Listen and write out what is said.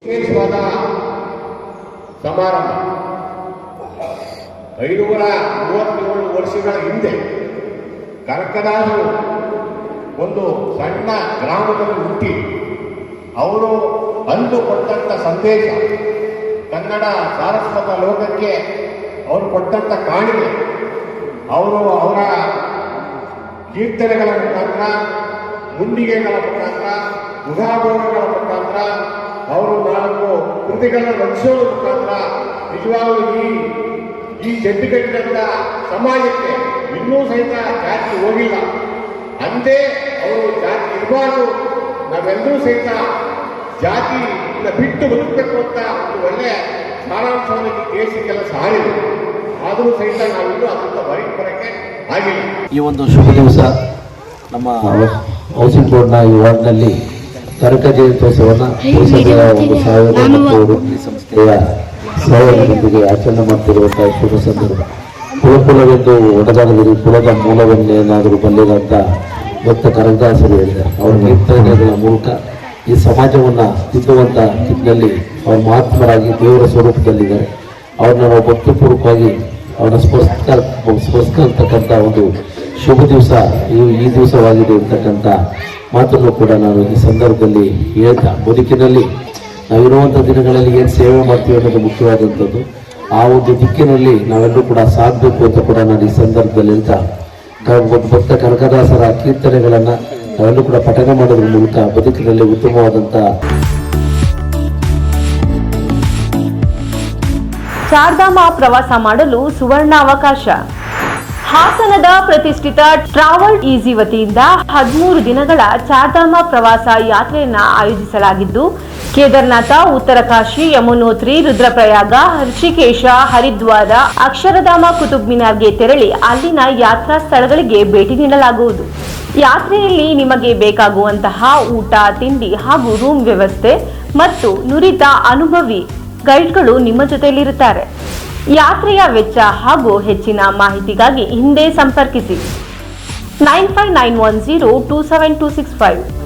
ವಿಶೇಷವಾದ ಸಮಾರಂಭ 537 ವರ್ಷಗಳ ಹಿಂದೆ ಕನಕದಾಸರು ಒಂದು ಸಣ್ಣ ಗ್ರಾಮದಲ್ಲಿ ಹುಟ್ಟಿ ಅವರು ಅಂದು ಕೊಟ್ಟಂಥ ಸಂದೇಶ, ಕನ್ನಡ ಸಾರಸ್ವತ ಲೋಕಕ್ಕೆ ಅವರು ಕೊಟ್ಟಂಥ ಕಾಣಿಕೆ, ಅವರು ಅವರ ಕೀರ್ತನೆಗಳ ಮುಖಾಂತರ, ಮುಂಡಿಗೆಗಳ ಮುಖಾಂತರ, ಮುಖಾಭೋಗಗಳ ಮುಖಾಂತರ, ಅವರು 4 ಕೃತಿಗಳನ್ನು ರಚಿಸೋದ್ರ ಮುಖಾಂತರ ನಿಜವಾಗಲೂ ಈ ಜಡ್ಡುಗಟ್ಟಿದಂಥ ಸಮಾಜಕ್ಕೆ ಇನ್ನೂ ಸಹಿತ ಜಾತಿ ಹೋಗಿಲ್ಲ. ಅಂದೇ ಅವರು ಜಾತಿ ಇರಬಾರ್ದು, ನಾವೆಲ್ಲರೂ ಸಹಿತ ಜಾತಿಯಿಂದ ಬಿಟ್ಟು ಬದುಕಬೇಕು ಅಂತ ಒಂದು ಒಳ್ಳೆಯ ಸಾರಾಂಶವನ್ನು ದೇಶಕ್ಕೆಲ್ಲ ಸಾರಿದೆ. ಆದರೂ ಸಹಿತ ನಾವಿನ್ನೂ ಅದರಿಂದ ಹೊರಗೆ ಬರೋಕ್ಕೆ ಆಗಿಲ್ಲ. ಈ ಒಂದು ಶುಭ ದಿವಸ ನಮ್ಮ ಹೌಸಿಂಗ್ ಬೋರ್ಡ್ನ ಈ ವಾರ್ಡ್ನಲ್ಲಿ ಕನಕ ಜಯಂತ್ಯೋತ್ಸವವನ್ನು ಪುರಸಭೆಯ ಒಂದು ಸಾವಿರ ಮತ್ತು ಸಂಸ್ಥೆಯ ಸಹಯೋಗದೊಂದಿಗೆ ಆಚರಣೆ ಮಾಡ್ತಿರುವಂತಹ ಶುಭ ಸಂದರ್ಭ. ಕುಲಕುಲವೆಂದು ಒಡೆದಾಡದಿರಿ, ಕುಲದ ಮೂಲವನ್ನೇನಾದರೂ ಬಲ್ಲಿದಂತ ಭಕ್ತ ಕನಕದಾಸರು ಹೇಳಿದ್ದಾರೆ. ಅವರ ಕೀರ್ತನೆಗಳ ಮೂಲಕ ಈ ಸಮಾಜವನ್ನು ತಿದ್ದುವಂಥ ನಿಟ್ಟಿನಲ್ಲಿ ಅವರು ಮಹಾತ್ಮರಾಗಿ ದೇವರ ಸ್ವರೂಪದಲ್ಲಿದ್ದಾರೆ. ಅವ್ರನ್ನ ನಾವು ಭಕ್ತಿಪೂರ್ವಕವಾಗಿ ಅವರ ಸ್ಮರಿಸ್ತಕ್ಕಂಥ ಒಂದು ಶುಭ ದಿವಸ ಈ ದಿವಸವಾಗಿದೆ ಅಂತಕ್ಕಂಥ ಮಾತನ್ನು ಕೂಡ ನಾನು ಈ ಸಂದರ್ಭದಲ್ಲಿ ಹೇಳ್ತಾ, ಬದುಕಿನಲ್ಲಿ ನಾವಿರುವಂಥ ದಿನಗಳಲ್ಲಿ ಏನು ಸೇವೆ ಮಾಡ್ತೀವಿ ಅನ್ನೋದು ಮುಖ್ಯವಾದಂಥದ್ದು. ಆ ಒಂದು ದಿಕ್ಕಿನಲ್ಲಿ ನಾವೆಲ್ಲರೂ ಕೂಡ ಸಾಗಬೇಕು ಅಂತ ಕೂಡ ನಾನು ಈ ಸಂದರ್ಭದಲ್ಲಿ ಹೇಳ್ತಾ, ಭಕ್ತ ಕನಕದಾಸರ ಕೀರ್ತನೆಗಳನ್ನು ನಾವೆಲ್ಲೂ ಕೂಡ ಪಠನೆ ಮಾಡೋದ್ರ ಮೂಲಕ ಬದುಕಿನಲ್ಲಿ ಉತ್ತಮವಾದಂಥ ಚಾರ್ಧಾಮ ಪ್ರವಾಸ ಮಾಡಲು ಸುವರ್ಣ ಅವಕಾಶ. ಹಾಸನದ ಪ್ರತಿಷ್ಠಿತ ಟ್ರಾವೆಲ್ ಈಸಿ ವತಿಯಿಂದ 13 ದಿನಗಳ ಚಾರ್ಧಾಮ ಪ್ರವಾಸ ಯಾತ್ರೆಯನ್ನು ಆಯೋಜಿಸಲಾಗಿದ್ದು, ಕೇದಾರನಾಥ, ಉತ್ತರಕಾಶಿ, ಯಮುನೋತ್ರಿ, ರುದ್ರಪ್ರಯಾಗ, ಋಷಿಕೇಶ, ಹರಿದ್ವಾರ, ಅಕ್ಷರಧಾಮ, ಕುತುಬ್ ಮಿನಾರ್ಗೆ ತೆರಳಿ ಅಲ್ಲಿನ ಯಾತ್ರಾ ಸ್ಥಳಗಳಿಗೆ ಭೇಟಿ ನೀಡಲಾಗುವುದು. ಯಾತ್ರೆಯಲ್ಲಿ ನಿಮಗೆ ಬೇಕಾಗುವಂತಹ ಊಟ, ತಿಂಡಿ ಹಾಗೂ ರೂಮ್ ವ್ಯವಸ್ಥೆ ಮತ್ತು ನುರಿತ ಅನುಭವಿ ಗೈಡ್ಗಳು ನಿಮ್ಮ ಜೊತೆಯಲ್ಲಿರುತ್ತಾರೆ. ಯಾತ್ರೆಯ ವೆಚ್ಚ ಹಾಗೂ ಹೆಚ್ಚಿನ ಮಾಹಿತಿಗಾಗಿ ಹಿಂದೆ ಸಂಪರ್ಕಿಸಿ 9591027265.